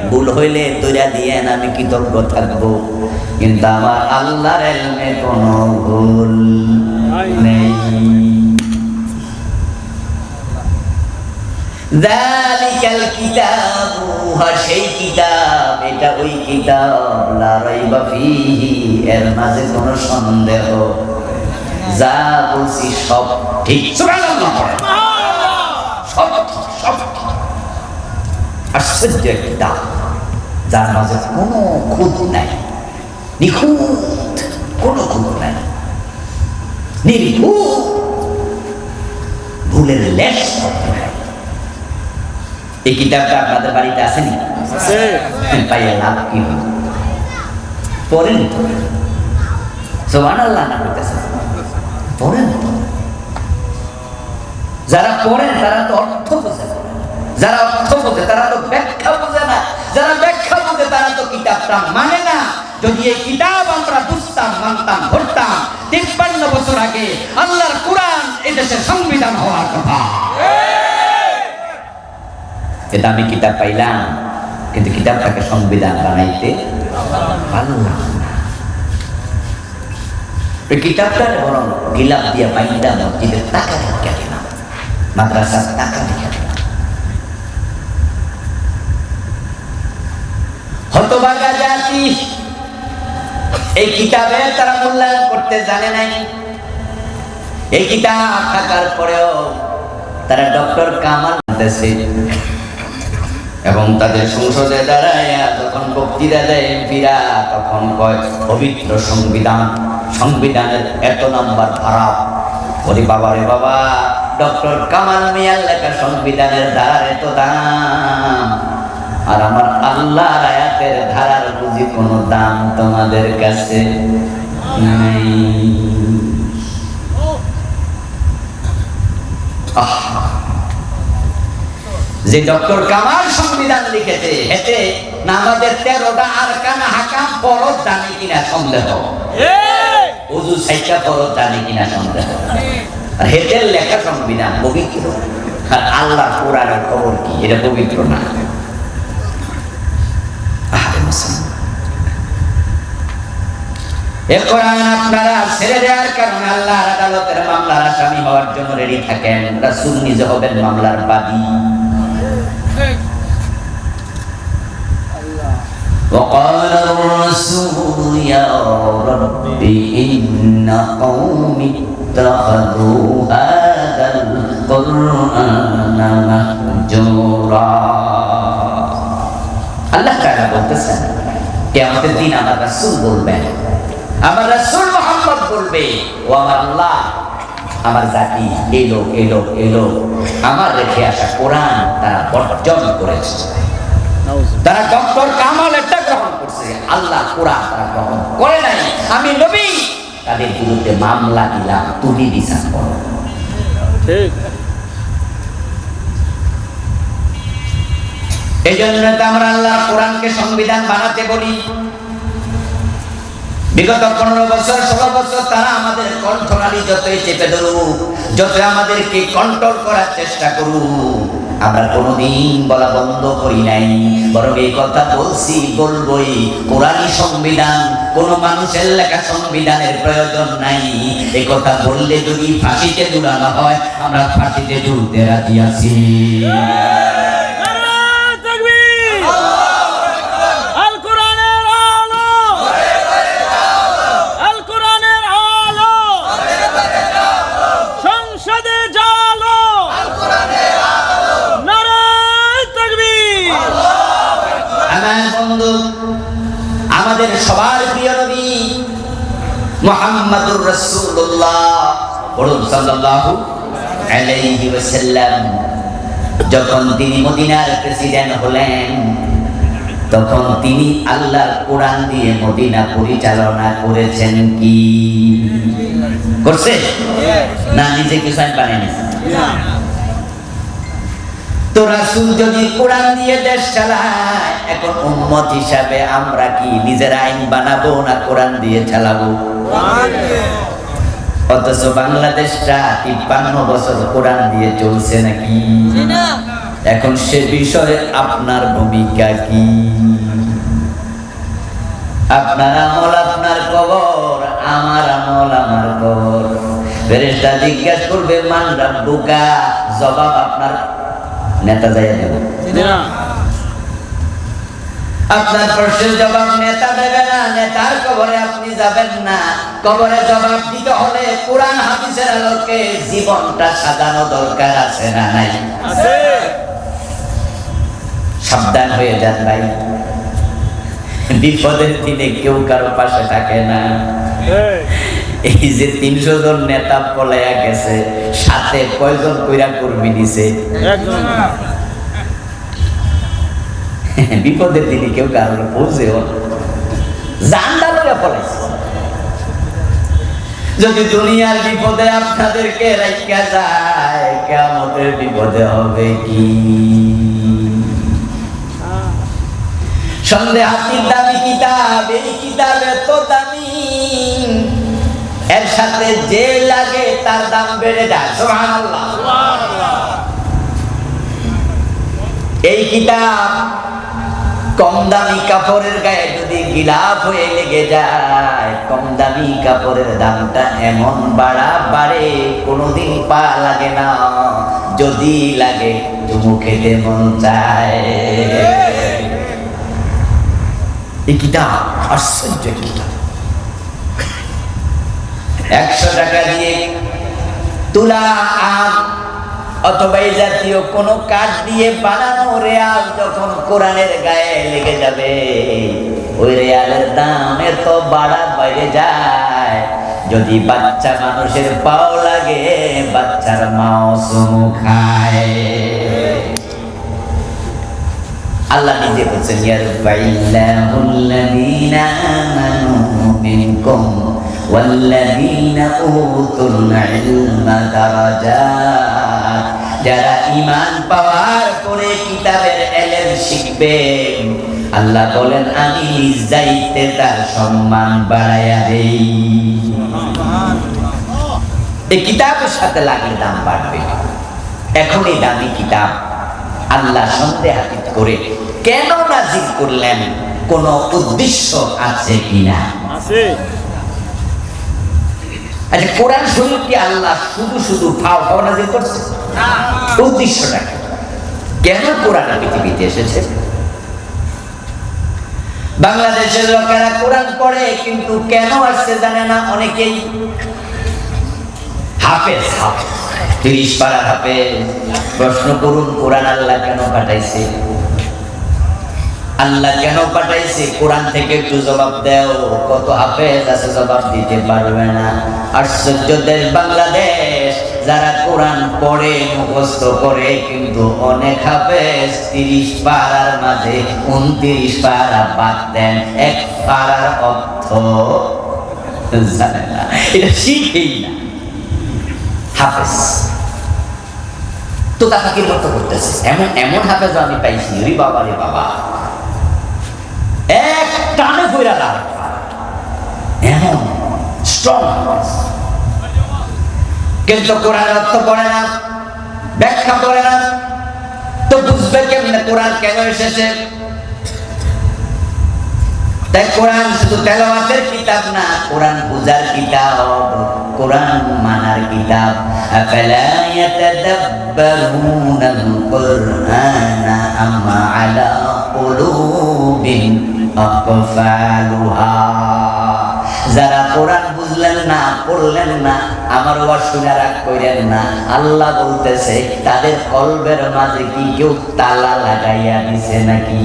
A: ভুল হইলে দইরা দিয়েন, আমি কৃতজ্ঞ থাকবো। কিন্তু আমার আল্লাহর ইলমে কোনো ভুল নেই। যালিকাল কিতাবু, সেই কিতাব, এটা ওই কিতাব, লা রাইবা ফিহি, এর মাঝে কোনো সন্দেহ, যা বলছি সব ঠিক। সুবহানাল্লাহ। আশ্চর্য কিতাব, যার মাঝে কোনো খুঁত নাই, নিখুঁত, কোনো খুঁত নাই, নির্ভুল, ভুলের লেশ নাই। এই কিতাবটা আপনাদের বাড়িতে আসেনি? পাইয়া লাভ কি হল? পড়েন তো, সুবহানাল্লাহ না করতেছে, পড়েন তো। যারা পড়েন তারা তো অর্থ বোঝে না, যারা অর্থ বোঝে তারা তো ব্যাখ্যা বোঝে না, যারা ব্যাখ্যা বোঝে তারা তো কিতাবটা মানে না। যদি এই কিতাব আমরা বুঝতাম, মানতাম, ধরতাম, 53 বছর আগে আল্লাহর কোরআন এই দেশের সংবিধান হওয়ার কথা। এটা আমি কিতাব পাইলাম, কিন্তু কিতাবটাকে সংবিধান বানাইতে পারলাম না। এই কিতাবটা বরং গিলাপ দিয়ে বাইন্দা মসজিদের টাকা লিখে দিলাম, মাদ্রাসার টাকা লিখে দিলাম। হতভাগা জাতি এই কিতাবে তারা মূল্যায়ন করতে জানে নাই। এই কিতাব থাকার পরেও তারা ডক্টর কামাল বলতেছে এবং তাদের সংসদে দাঁড়ায় যখন বক্তৃতা দেয় এমপিরা, তখন কয় পবিত্র সংবিধান, সংবিধানের এত নাম্বার খারাপ। ওরে বাবা রে বাবা, ডক্টর কামাল মিয়ার লেখা সংবিধানের ধারার এত দাম, আর আমার আল্লাহর আয়াতের ধারার বুঝি কোনো দাম তোমাদের কাছে নাই। যে ডক্টর কামাল সংবিধান লিখেছে, হেতে না আমাদের 13টা আরকান হাকাম ফরজ জানে কিনা সন্দেহ, ওযু সাইকা ফরজ জানে কিনা সন্দেহ। আর হেতের লেখা সংবিধান পবিত্র, আর আল্লাহর কোরআনের খবর কি? এটা পবিত্র না। এ কোরআন আপনারা ছেড়ে দেওয়ার কারণে আল্লাহর আদালতের মামলার আসামি হওয়ার জন্য রেডি থাকেন। রাসূল নিজে হবেন মামলার বাদী। وقال الرسول يا رب إن قومي اتخذوا هذا القرآن مهجورا। আল্লাহ তাআলা বলতেছেন, কিয়ামতের দিন আমার রাসূল বলবেন, আমার রাসূল মুহাম্মদ বলবে, ও আমার আল্লাহ, আমার জাতি এই লোক আমার রেখে আসা কোরআন তারা বর্জন করেছে। তারা ডক্টর কামাল এটা গ্রহণ করছে, আল্লাহ কোরআন তারা গ্রহণ করে নাই। আমি নবী তাদের বিরুদ্ধে মামলা দিলাম, তুমি বিচার করো। ঠিক। এই জন্য আমরা আল্লাহ কোরআনকে সংবিধান বানাতে বলি। বিগত 15 বছর 16 বছর তারা আমাদের কণ্ঠনালী যতই চেপে ধরুক, যতই আমাদেরকে কন্ট্রোল করার চেষ্টা করুক, আমরা কোনোদিন বলা বন্ধ করি নাই, বরং এই কথা বলছি, বলবই। কোরআনী সংবিধান, কোন মানুষের লেখা সংবিধানের প্রয়োজন নাই। এই কথা বললে যদি ফাঁসিতে ঝুলানো হয়, আমরা ফাঁসিতে ঝুলতে রাজি আছি। আমাদের সবার প্রিয় নবী মুহাম্মদুর রাসূলুল্লাহ সাল্লাল্লাহু আলাইহি ওয়াসাল্লাম যখন তিনি মদিনার প্রেসিডেন্ট হলেন, তখন তিনি আল্লাহর কোরআন দিয়ে মদিনা পরিচালনা করেছেন। কি করছে? না নিজে কিছু আইন বানিয়ে নিয়েছে? তো রাসূল যদি কোরআন দিয়ে দেশ চালায়, এখন উম্মত হিসাবে আমরা কি নিজের আইন বানাবো না কোরআন দিয়ে চালাবো? অথচ বাংলাদেশটা 53 বছর কোরআন দিয়ে চলছে নাকি? এখন সে বিষয়ে আপনার ভূমিকা কি? আপনার আমল আপনার কবর, আমার আমল আমার কবর। ফেরেশতা জিজ্ঞাসা করবে মান রাব্বুকা, জবাব আপনার নেতা যাইয়া দেবে না। আপনার প্রশ্নের জবাব নেতা দেবে না, নেতার কবরে আপনি যাবেন না। কবরে জবাব দিতে হলে কোরআন হাদিসের আলোকে জীবনটা সাজানো দরকার আছে না নাই? আছে। সাবধান হয়ে যান ভাই, বিপদের দিনে কেউ কারো পাশে থাকে না। এই যে 300 জন নেতা পলাইয়া গেছে, সাথে কয়জন কইরা কর্মী নিছে? বিপদের দিনে কেউ কারো পৌঁছেও জানডা লইয়া পলাইছে। যদি দুনিয়ার বিপদে আপনাদেরকে রাখিয়া যায়, কিয়ামতের বিপদে হবে কি? সন্দেহাতীত দামি কিতাব, এই কিতাব এত দামি, এর সাথে যে লাগে তার দাম বেড়ে যায়। সুবহানাল্লাহ। এই কিতাব কম দামি কাপড়ের গায়ে যদি গিলাফ হয়ে লেগে যায়, কম দামি কাপড়ের দামটা এমন বাড়ে কোনোদিন পা লাগে না, যদি লাগে চুমু খেতে মন চায়। এই কিতাব আশ্চর্য কিতাব। 100 টাকা দিয়ে তুলা আম অথবা এই জাতীয় কোন কাঠ দিয়ে বানানো রেয়াল যখন কোরআনের গায়ে লেগে যাবে, ওই রেয়ালের দাম এত বাইরে যায়, যদি বাচ্চা মানুষের পাও লাগে বাচ্চার মাও চুমু খায়। আল্লাহ নিজে বলছেন, ইয়ারফাইল্লাহুল্লাযীনা আমানু মিনকুম ওয়াল্লাযীনা উতুল ইলমা দারাজাত। যারা ঈমান পাওয়ার পরে কিতাবের ইলম শিখবে, আল্লাহ বলেন আমি নিজ দায়িত্বে তার সম্মান বাড়াইয়া দেই। এই কিতাবের সাথে লাগলে দাম বাড়বে। এখন এই দামি কিতাব আল্লাহ সন্দেহাতীত করে কেন নাজিল করলেন? কোন উদ্দেশ্য আছে কিনা? আছে। আচ্ছা, কোরআন শরীফ কি আল্লাহ শুধু ফাও নাজিল করছে? না। উদ্দেশ্যটা কি? কেন কোরআন পৃথিবীতে এসেছে? বাংলাদেশের লোকেরা কোরআন পড়ে কিন্তু কেন আসছে জানে না অনেকেই। হাফেজ 30 পারা হাফেজ। প্রশ্ন করুন, কোরআন আল্লাহ কেন পাঠাইছে? আল্লাহ কেন পাঠাইছে? কোরআন থেকে একটু জবাব দাও। কত হাফেজ আছে জবাব দিতে পারবে না। আশ্চর্য দেশ বাংলাদেশ, যারা কোরআন পড়ে মুখস্থ করে, কিন্তু অনেক হাফেজ 30 পারার মাঝে 29 পারা বাদ দেন, 1 পারার অর্থ জানে না, এটা শিখেই না। হাফেজ তো তাকে মতো করতেছে। এমন হাফেজ আমি পাইছি, রে বাবা রে বাবা, এক টানে ফিরা দাঁড়, এমন স্ট্রং হাফেজ, কিন্তু কোরআন অর্থ পড়ে না, ব্যাখ্যা করে না, তো বুঝবে কেমনে কোরআন কেন এসেছে? তাই কোরআন শুধু তেলাওয়াতের কিতাব না, কোরআন বুঝার কিতাব, কোরআন মানার কিতাব। আফালা ইয়াতাদাব্বারুনাল কুরআনা আম আলা কুলুবিন আকফালুহা। যারা কোরআন বুঝলেন না, পড়লেন না, আমার ওয়াজ শুনে রাগ কইরেন না। আল্লাহ বলতেছে তাদের কলবের মাঝে কি কেউ তালা লাগাইয়া দিছে নাকি?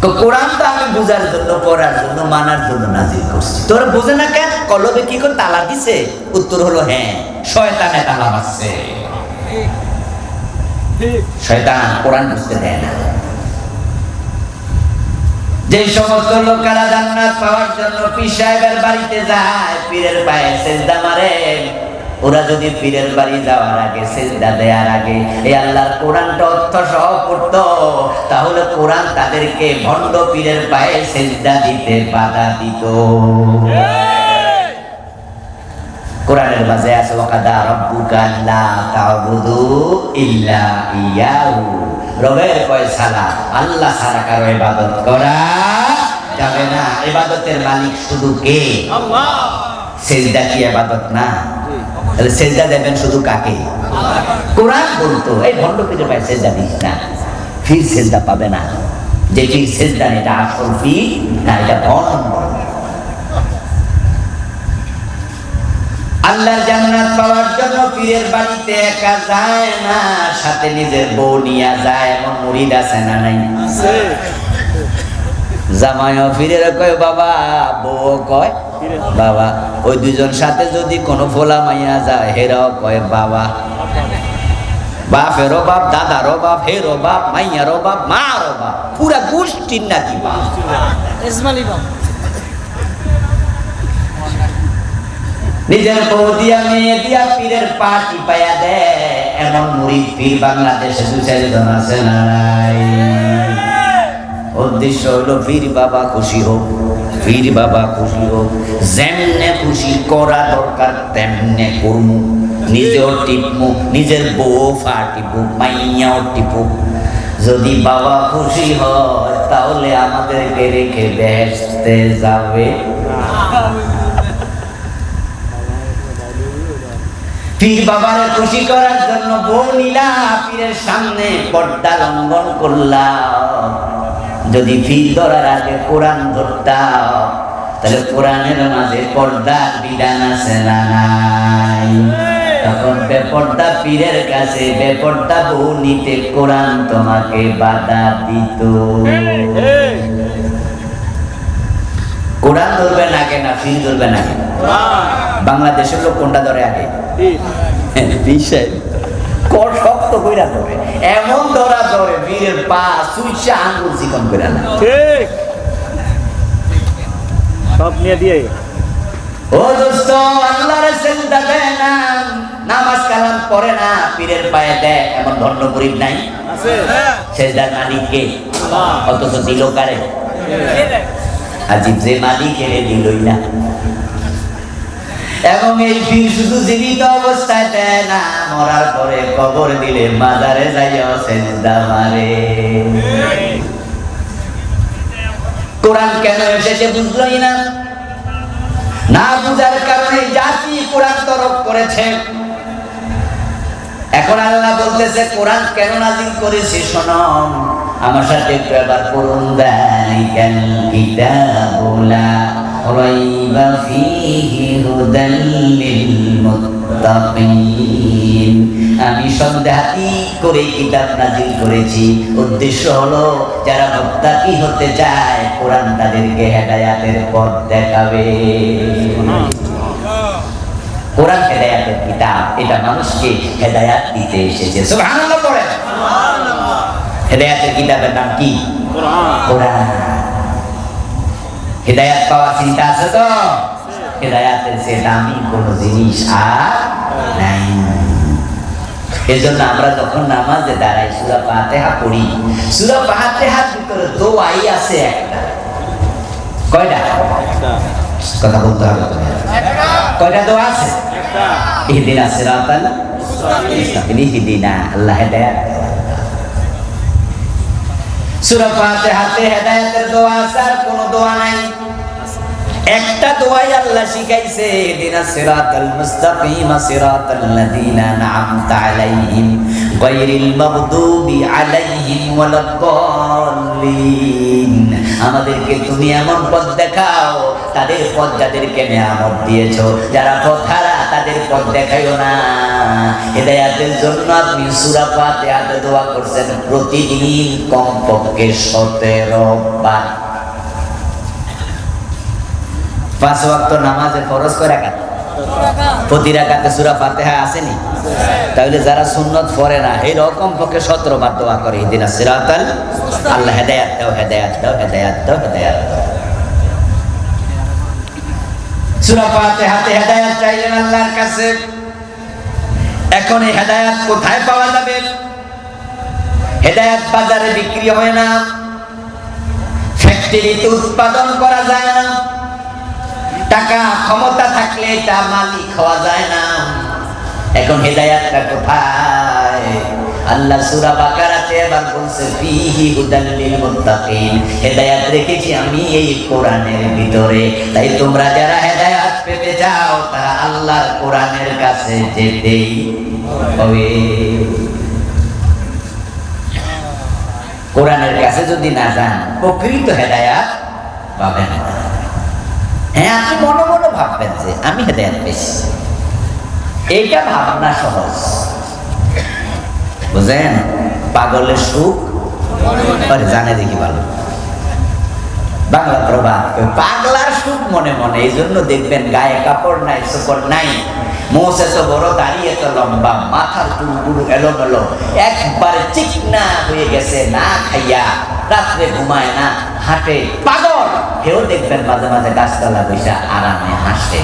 A: তো কোরআন তো আমি বুঝার জন্য, পড়ার জন্য, মানার জন্য নাজিল করছি। তোরা বোঝে না কেন? কলবে কি করে তালা দিছে? উত্তর হলো হ্যাঁ, শয়তানে তালা মারছে। শয়তান কোরআন বুঝতে দেয় না। যে সমস্ত লোকেরা জান্নাত পাওয়ার জন্য পীর সাহেবের বাড়িতে যায়, পীরের পায়ে সেজদা মারে, ওরা যদি পীরের বাড়ি যাওয়ার আগে, সেজদা দেওয়ার আগে এই আল্লাহর কোরআনটা অর্থ সহ পড়তো, তাহলে কোরআন তাদেরকে ভণ্ড পীরের পায়ে সেজদা দিতে বাধা দিত। কোরআনের মাঝে আছে ওয়াকাদা রাব্বুকা আল্লা তা'বুদু ইল্লা ইয়াহু। রবের ফয়সালা, আল্লাহ ছাড়া কারো ইবাদত করা যাবে না। ইবাদতের মালিক শুধু কে? আল্লাহ। সেজদা কি ইবাদত না? তাহলে সেজদা দেবেন শুধু কাকে? কোরআন বলতো এই ভণ্ড পীরের পায়ে সেজদা দিস না, ফির সেজদা পাবে না। যে ফির সেজদা, এটা আসল ফির না, এটা ভণ্ড। আল্লাহর জান্নাত পাওয়ার জন্য পীরের বাড়িতে একা যায় না, সাথে নিজের বউ নিয়ে যায়। এমন মুরিদ আছে না নাই? জামাইও পীরের কয় বাবা, বউ কয় বাবা। ওই দুজন সাথে যদি কোনো ফোলা মাইয়া যায়, হেরাও কয় বাবা। বাপেরও বাপ, দাদারও বাপ, হেরো বাপ, মাইয়ারও বাপ, মারও বাপ, পুরা গোষ্ঠীর নাকি বাপ।
B: ইসমাইলি বাপ।
A: নিজের বউ দিয়া মেয়ে দিয়া পীরের পা টিপাইয়া দেয়, এমন মুরিদ পীর বাংলাদেশে দু চারজন আছে না নাই? উদ্দেশ্য হলো পীর বাবা খুশি হোক, পীর বাবা খুশি হোক। যেমনে খুশি করা দরকার তেমনে করমু। নিজেও টিপমু, নিজের বউ ফা টিপুক, মাইয়াও টিপুক। যদি বাবা খুশি হয় তাহলে আমাদেরকে রেখে বেহেশতে যাবে। পীর বাবারে খুশি করার জন্য বউ নিলা, পীরের সামনে পর্দা লঙ্ঘন করলাম। যদি পীর ধরার আগে কোরআন ধরতাম, তাহলে কোরআনের মাঝে পর্দার বিধান আছে না নাই? তখন বেপর্দা পীরের কাছে বেপর্দা বউ নিতে কোরআন তোমাকে বাধা দিত। কোরআন ধরবে না কেন, পীর ধরবে না কেন? বাংলাদেশের লোক কোনটা ধরে আগে? বিষয় শক্ত কইরা ধরে, এমন ধরা ধরে বীরের পা সুইচা আঙ্গুল চিকন করে না।
C: ঠিক সব নিয়ে দিয়ে।
A: ও দোস্ত, আল্লাহর চিন্তা দেয় না, নামাজ কালাম পড়ে না, পীরের পায়ে দেয়, এমন ধন্য গরিব নাই?
C: আছে।
A: সেজদার মালিককে অথচ দিল কারে? আজিব যে মালিক এনে দিলই না। এবং এই পীর শুধু জীবিত অবস্থায় দেয় না, মরার পরে কবর দিলে মাজারে যাইয়া সেজদা মারে। কোরআন কেন এসেছে বুঝলই না, না বুঝার কারণে জাতি কোরআন তরক করেছে। এখন আল্লাহ বলতেছে কোরআন কেন নাযিল করেছি শোনো, আমার সাথে একটু এবার পড়ুন। যালিকাল কিতাবু লা রাইবা ফীহি হুদাল লিল মুত্তাকিন। আমি সন্দেহাতি করে কিতাব নাযিল করেছি, উদ্দেশ্য হলো যারা মুত্তাকি হতে চায় কোরআন তাদেরকে হেদায়েতের পথ দেখাবে। কোরআন হেদায়েতের কিতাব, এটা মানুষকে হেদায়েত দিতে এসেছে। সুবহানাল্লাহ পড়েন। হেদায়েতের কিতাবের নাম কি? কোরআন। হেদায়েত পাওয়ার চিন্তা আছে তো? হেদায়েতের চেয়ে দামি কোনো জিনিস আর নাই। এজন্য আমরা যখন নামাজে দাঁড়াই সূরা ফাতিহা পড়ি, সূরা ফাতিহার ভিতরে দোয়াই আছে একটা। কয়টা? কথা বলতে হবে তো। কয়টা দোয়া আছে? ইহদিনাস সিরাতাল মুস্তাকিম, ইহদিনা, আল্লাহ হেদায়েত। সূরা ফাতিহাতে হেদায়েতের দোয়া আছে, আর কোনো দোয়া নাই। একটা দোয়াই আল্লাহ শিখাইছে, ইহদিনাস সিরাতাল মুস্তাকিম সিরাতাল লাযিনা আন'আমতা আলাইহিম গায়রিল মাগদুবি আলাইহিম ওয়ালাদ-দাল্লিন। আমাদেরকে তুমি এমন পথ দেখাও, তাদের পথ যাদেরকে নিয়ামত দিয়েছো, যারা পথহারা তাদের পথ দেখাইও না। হেদায়েতের জন্য আপনি সূরা ফাতিহাতে দোয়া করছেন প্রতিদিন কমপক্ষে 17 বার। 5 ওয়াক্ত নামাজে ফরজ কয় রাকাত? প্রতি রাকাতে সূরা ফাতিহা আসেনি? তাহলে যারা সুন্নত পড়ে না এরকম পক্ষে 17 বার দোয়া করে, ইহদিনাস সিরাতাল, আল্লাহ হেদায়েত দাও, হেদায়েত দাও, হেদায়েত দাও, হেদায়েত দাও। সূরা ফাতিহাতে হেদায়েত চাইলেন আল্লাহর কাছে। এখন এই হেদায়েত কোথায় পাওয়া যাবে? হেদায়েত বাজারে বিক্রি হয় না, ফ্যাক্টরিতে উৎপাদন করা যায় না, টাকা ক্ষমতা থাকলে এটা মালিক হওয়া যায় না। এখন হেদায়েতটা কোথায়? আল্লাহ সূরা বাকারাতে এবার বলছে ফীহি হুদাল লিল মুত্তাকিন। হেদায়েত রেখেছি আমি এই কোরআনের ভিতরে। তাই তোমরা যারা হেদায়েত পেতে চাও তারা আল্লাহর কোরআনের কাছে যেতেই হবে। কোরআনের কাছে যদি না যান প্রকৃত হেদায়েত পাবেন না। হ্যাঁ, আপনি মনে মনে ভাববেন যে আমি হেদায়েত পেয়েছি, এইটা ভাবনা সহজ, বুঝেন? পাগলের সুখ আরে জানে দেখি ভালো বাংলা প্রবাদ, পাগলার সুখ মনে মনে। এই জন্য দেখবেন গায়ে কাপড় নাই, চোপড় নাই, মোষ এত বড়, দাঁড়িয়ে এত লম্বা, মাথার চুলগুলো এলোমেলো, একবারে চিকনা হয়ে গেছে, না খাইয়া রাত্রে ঘুমায় না, হাঁটে, পাগল। কেউ দেখবেন মাঝে মাঝে গাছতলা বৈশা আরামে হাসে।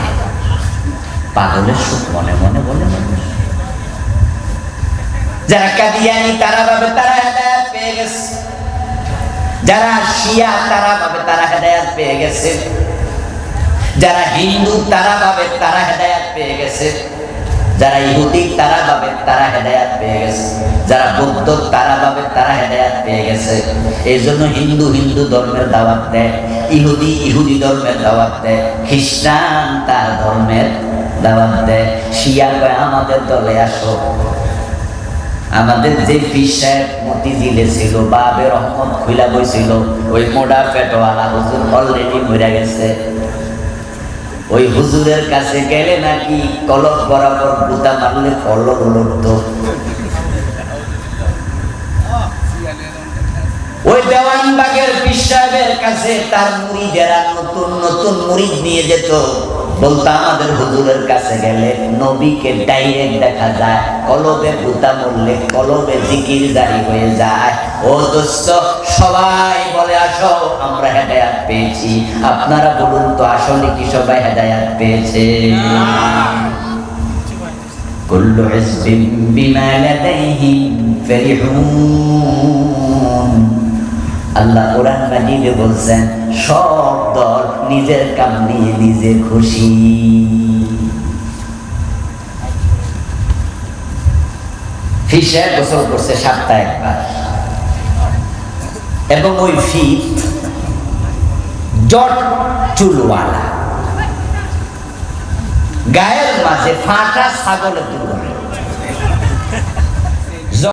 A: পাগলের সুখ মনে মনে বলে মনে। যারা কাদিয়ানি তারা ভাবে তারা হেদায়েত পেয়ে গেছে, যারা শিয়া তারা ভাবে তারা হেদায়েত পেয়ে গেছে, যারা হিন্দু তারা ভাবে তারা হেদায়েত পেয়ে গেছে, যারা ইহুদি তারা ভাবে তারা হেদায়েত পেয়ে গেছে, যারা বৌদ্ধ তারা ভাবে তারা হেদায়েত পেয়ে গেছে। এই জন্য হিন্দু হিন্দু ধর্মের দাওয়াত দেয়, ইহুদি ইহুদি ধর্মের দাওয়াত দেয়, খ্রিস্টান তার ধর্মের দাওয়াত দেয়, শিয়া কয় আমাদের দলে আসো। আমাদের যে পীর সাহেব মতিঝিলে ছিল, বাবে রহমত খুইলা বইছিল, ওই মোড়া পেটওয়ালা হুজুর অলরেডি মরে গেছে। ওই হুজুরের কাছে গেলে নাকি কলক বরাবর গুতা মারলে কলক উঠতো। ওই দেওয়ানবাগের পীর সাহেবের কাছে তার মুরিদেরা নতুন নতুন মুরিদ নিয়ে যেত, বলতো আমাদের হুজুরের কাছে গেলে নবীকে ডাইরেক্ট দেখা যায়, কলবে গুতা মরলে কলবে জিকির জারি হয়ে যায়। ও দোস্ত, সবাই বলে আসো আমরা হেদায়াত পেয়েছি, আপনারা বলুন তো আসলে কি সবাই হেদায়াত পেয়েছে? কুল্লু হিজবিন বিমা লাদাইহিম ফারিহুন। আল্লাহ কোরআন মাজিদে বলছেন সব দল নিজের কাম নিয়ে নিজে খুশি। ফিসে গোসল করছে সপ্তাহে একবার, এবং ওই ফিট জট চুলওয়ালা, গায়ের মাঝে ফাটা ছাগলের দুধ,